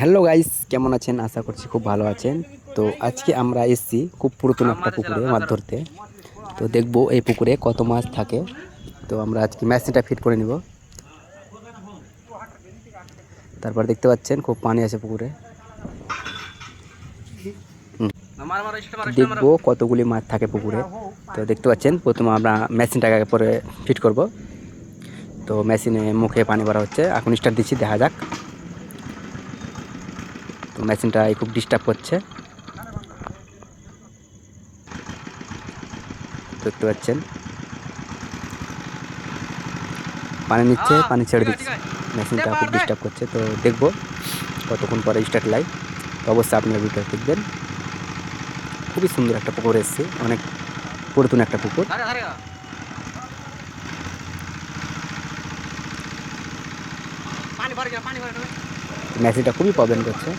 Hello guys, কেমন আছেন? আশা করছি খুব ভালো আছেন। তো আজকে আমরা এসেছি খুব পুরাতন একটা পুকুরে মাছ ধরতে। তো দেখবো এই পুকুরে কত মাছ থাকে। তো আমরা আজকে মেশিনটা ফিট করে নিব। তারপর দেখতে পাচ্ছেন খুব পানি আছে পুকুরে। তো দেখবো কতগুলি মাছ থাকে পুকুরে। তো দেখতে পাচ্ছেন প্রথমে আমরা মেশিনটাকে পরে ফিট করব। তো মেশিনে মুখে পানি ভরা হচ্ছে, এখন স্টার্ট দিচ্ছি, দেখা যাক। তো মেশিনটা খুব ডিস্টার্ব করছে, দেখতে পাচ্ছেন। পানি নিচ্ছে, পানি ছেড়ে দিচ্ছে, মেশিনটা খুব ডিস্টার্ব করছে। তো দেখবো কতক্ষণ পরে স্টার্ট লাই। তো অবশ্যই আপনারা ভিডিও দেখবেন। খুবই সুন্দর একটা পুকুর এসছে, অনেক পুরাতন একটা পুকুর। মেশিনটা খুবই প্রবলেম করছে।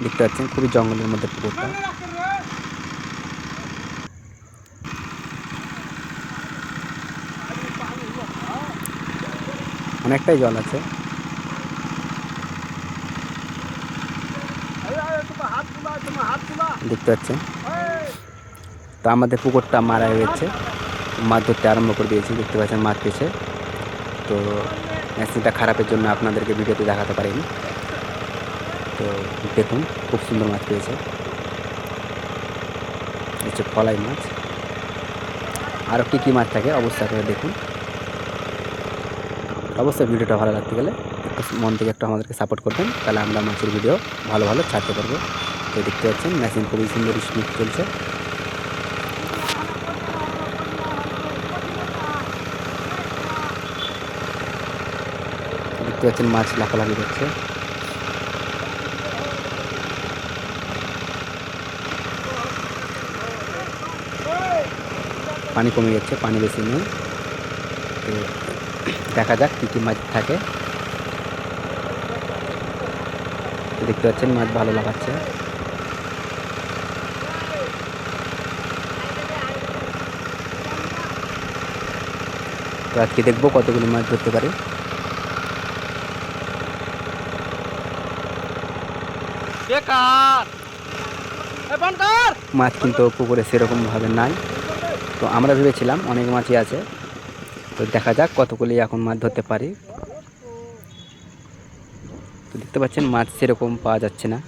দেখতে পাচ্ছেন খুবই জঙ্গলের মধ্যে পুকুরটা। অনেকটাই জল আছে। দেখতে পাচ্ছেন। তো আমাদের পুকুরটা মারা হয়ে গেছে, মাছ ধরতে আরম্ভ করে দিয়েছি। দেখতে পাচ্ছেন মাছ পেয়েছে। তো মেশিনটা খারাপের জন্য আপনাদেরকে ভিডিওতে দেখাতে পারিনি। তো দেখুন খুব সুন্দর মাছ পেয়েছে, হচ্ছে ফলাই মাছ। আরও কী কী মাছ থাকে অবশ্যই আপনারা দেখুন। অবশ্যই ভিডিওটা ভালো লাগতে গেলে একটু মন থেকে একটু আমাদেরকে সাপোর্ট করবেন, তাহলে আমরা মাছের ভিডিও ভালো ভালো ছাড়তে পারবো। তো দেখতে পাচ্ছেন মেশিন খুবই সুন্দর স্পিড চলছে। দেখতে পাচ্ছেন মাছ লাফালাফি করছে। পানি কমে যাচ্ছে, পানি বেশি নেই। তো দেখা যাক কী কী মাছ থাকে। দেখতে পাচ্ছেন মাছ ভালো লাফাচ্ছে। তো আজকে দেখবো কতগুলো মাছ ধরতে পারে। মাছ কিন্তু পুকুরে সেরকমভাবে নাই। তো আমরা ভেবেছিলাম অনেক মাছই আছে। তো দেখা যাক কতগুলি এখন মাছ ধরতে পারি। তো দেখতে পাচ্ছেন মাছ সেরকম পাওয়া যাচ্ছে না।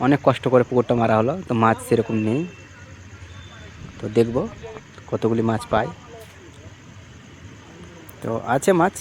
অনেক কষ্ট করে পুকুরটা মারা হলো, তো মাছ সেরকম নেই। তো দেখব কতগুলি মাছ পাই। তো আছে মাছ।